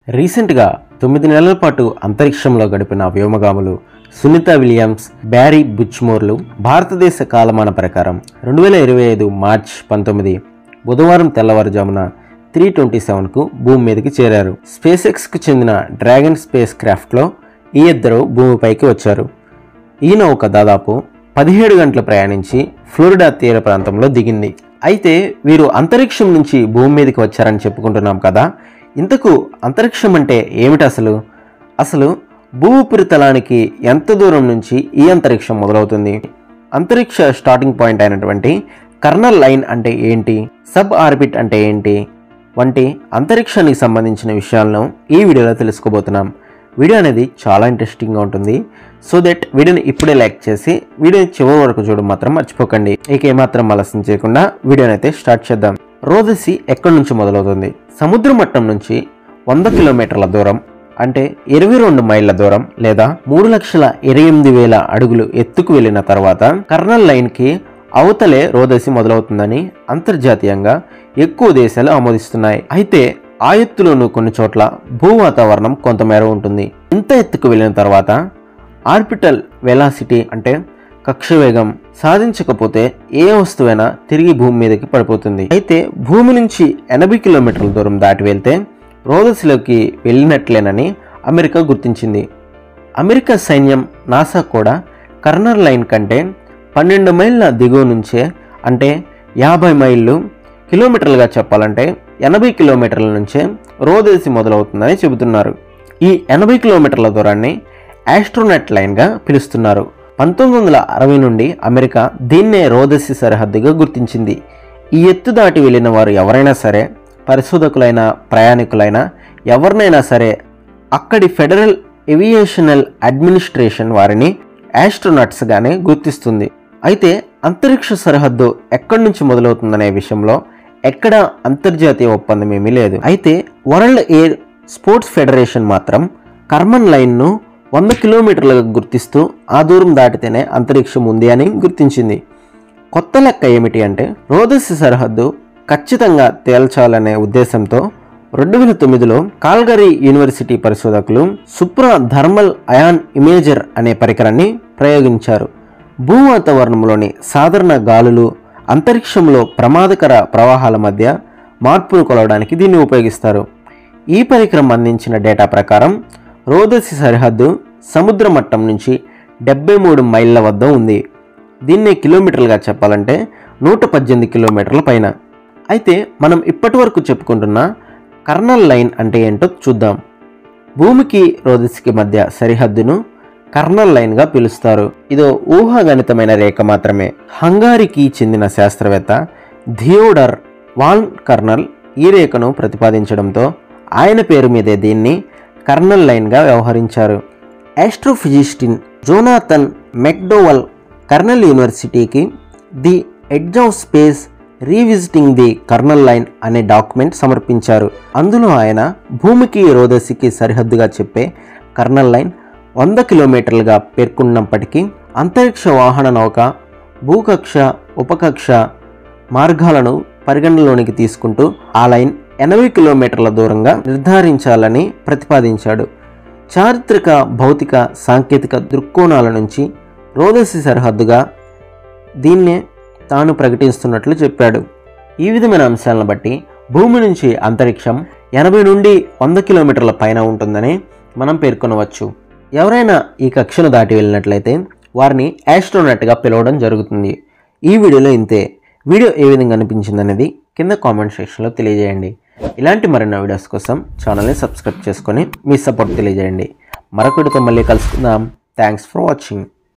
రీసెంట్గా 9 నెలల పాటు అంతరిక్షంలో గడిపిన వ్యోమగాములు సునీత విలియమ్స్, బ్యారీ బుచ్మోర్లు భారతదేశ కాలమాన ప్రకారం 2025 మార్చి 19 బుధవారం తెల్లవారుజామున 3:27కు భూమి మీదకి చేరారు. స్పేస్ ఎక్స్కు చెందిన డ్రాగన్ స్పేస్ క్రాఫ్ట్లో ఈ ఇద్దరు భూమిపైకి వచ్చారు. ఈ నౌక దాదాపు 17 గంటలు ప్రయాణించి ఫ్లోరిడా తీర ప్రాంతంలో దిగింది. అయితే వీరు అంతరిక్షం నుంచి భూమి మీదకి వచ్చారని చెప్పుకుంటున్నాం కదా, ఇంతకు అంతరిక్షం అంటే ఏమిటి? అసలు భూ ఉపరితలానికి ఎంత దూరం నుంచి ఈ అంతరిక్షం మొదలవుతుంది? అంతరిక్ష స్టార్టింగ్ పాయింట్ అయినటువంటి కర్నల్ లైన్ అంటే ఏంటి, సబ్ ఆర్బిట్ అంటే ఏంటి వంటి అంతరిక్షానికి సంబంధించిన విషయాలను ఈ వీడియోలో తెలుసుకోబోతున్నాం. వీడియో అనేది చాలా ఇంట్రెస్టింగ్గా ఉంటుంది. సో దట్ వీడియోని ఇప్పుడే లైక్ చేసి వీడియోని చివరి వరకు చూడడం మాత్రం మర్చిపోకండి. ఇక ఏమాత్రం ఆలస్యం చేయకుండా వీడియోని అయితే స్టార్ట్ చేద్దాం. రోదసి ఎక్కడి నుంచి మొదలవుతుంది? సముద్ర మట్టం నుంచి 100 కిలోమీటర్ల దూరం అంటే 22 మైళ్ళ దూరం లేదా 3,28,000 అడుగులు ఎత్తుకు వెళ్ళిన తర్వాత కర్నల్ లైన్కి అవతలే రోదసి మొదలవుతుందని అంతర్జాతీయంగా ఎక్కువ దేశాలు ఆమోదిస్తున్నాయి. అయితే ఆ ఎత్తులోనూ కొన్ని చోట్ల భూ వాతావరణం కొంతమేర ఉంటుంది. ఇంత ఎత్తుకు వెళ్ళిన తర్వాత ఆర్బిటల్ వెలాసిటీ అంటే కక్ష వేగం సాధించకపోతే ఏ వస్తువైనా తిరిగి భూమి మీదకి పడిపోతుంది. అయితే భూమి నుంచి 80 కిలోమీటర్ల దూరం దాటి వెళ్తే రోదసిలోకి వెళ్ళినట్లేనని అమెరికా గుర్తించింది. అమెరికా సైన్యం, నాసా కూడా కర్నల్ లైన్ కంటే 12 మైళ్ళ దిగువ నుంచే అంటే 50 మైళ్ళు, కిలోమీటర్లుగా చెప్పాలంటే 80 కిలోమీటర్ల నుంచే రోదసి మొదలవుతుందని చెబుతున్నారు. ఈ 80 కిలోమీటర్ల దూరాన్ని ఆస్ట్రోనట్ లైన్గా పిలుస్తున్నారు. 1960 నుండి అమెరికా దీన్నే రోదసి సరిహద్దుగా గుర్తించింది. ఈ ఎత్తు దాటి వెళ్ళిన వారు ఎవరైనా సరే, పరిశోధకులైనా ప్రయాణికులైనా ఎవరినైనా సరే, అక్కడి ఫెడరల్ ఏవియేషనల్ అడ్మినిస్ట్రేషన్ వారిని ఆస్ట్రోనట్స్గానే గుర్తిస్తుంది. అయితే అంతరిక్ష సరిహద్దు ఎక్కడి నుంచి మొదలవుతుందనే విషయంలో ఎక్కడ అంతర్జాతీయ ఒప్పందం ఏమీ లేదు. అయితే వరల్డ్ ఎయిర్ స్పోర్ట్స్ ఫెడరేషన్ మాత్రం కర్నల్ లైన్ను 100 కిలోమీటర్లుగా గుర్తిస్తూ ఆ దూరం దాటితేనే అంతరిక్షం ఉంది అని గుర్తించింది. కొత్త లెక్క ఏమిటి అంటే రోదసి సరిహద్దు ఖచ్చితంగా తేల్చాలనే ఉద్దేశంతో 2009లో కాల్గరీ యూనివర్సిటీ పరిశోధకులు సుప్రా థర్మల్ అయాన్ ఇమేజర్ అనే పరికరాన్ని ప్రయోగించారు. భూ వాతావరణంలోని సాధారణ గాలులు, అంతరిక్షంలో ప్రమాదకర ప్రవాహాల మధ్య మార్పును కొలవడానికి దీన్ని ఉపయోగిస్తారు. ఈ పరికరం అందించిన డేటా ప్రకారం రోదసి సరిహద్దు సముద్ర మట్టం నుంచి 73 మైళ్ళ వద్ద ఉంది. దీన్నే కిలోమీటర్లుగా చెప్పాలంటే 118 కిలోమీటర్ల పైన. అయితే మనం ఇప్పటి వరకు చెప్పుకుంటున్న కర్నల్ లైన్ అంటే ఏంటో చూద్దాం. భూమికి రోదసికి మధ్య సరిహద్దును కర్నల్ లైన్గా పిలుస్తారు. ఇదో ఊహాగణితమైన రేఖ మాత్రమే. హంగారీకి చెందిన శాస్త్రవేత్త థియోడర్ వాన్ కర్నల్ ఈ రేఖను ప్రతిపాదించడంతో ఆయన పేరు మీదే దీన్ని కర్నల్ లైన్గా వ్యవహరించారు. ఆస్ట్రోఫిజిస్టిన్ జోనాథన్ మెక్డోవల్ కర్నల్ యూనివర్సిటీకి the edge of space revisiting the colonel line అనే డాక్యుమెంట్ సమర్పించారు. అందులో ఆయన భూమికి రోదసికి సరిహద్దుగా చెప్పే కర్నల్ లైన్ 100 కిలోమీటర్లుగా పేర్కొన్నప్పటికీ అంతరిక్ష వాహన నౌక భూకక్ష, ఉపకక్ష మార్గాలను పరిగణనలోనికి తీసుకుంటూ ఆ లైన్ 80 కిలోమీటర్ల దూరంగా నిర్ధారించాలని ప్రతిపాదించాడు. చారిత్రక, భౌతిక, సాంకేతిక దృక్కోణాల నుంచి రోదసి సరిహద్దుగా దీన్నే తాను ప్రకటిస్తున్నట్లు చెప్పాడు. ఈ విధమైన అంశాలను బట్టి భూమి నుంచి అంతరిక్షం 80 నుండి 100 కిలోమీటర్ల పైన ఉంటుందని మనం పేర్కొనవచ్చు. ఎవరైనా ఈ కక్షను దాటి వెళ్ళినట్లయితే వారిని ఆస్ట్రోనట్గా పిలవడం జరుగుతుంది. ఈ వీడియోలో ఇంతే. వీడియో ఏ విధంగా అనిపించింది అనేది కింద కామెంట్ సెక్షన్లో తెలియజేయండి. ఇలాంటి మరిన్ని వీడియోస్ కోసం ఛానల్ని సబ్స్క్రైబ్ చేసుకొని మీ సపోర్ట్ తెలియజేయండి. మరొకటితో మళ్ళీ కలుసుకుందాం. Thanks for watching.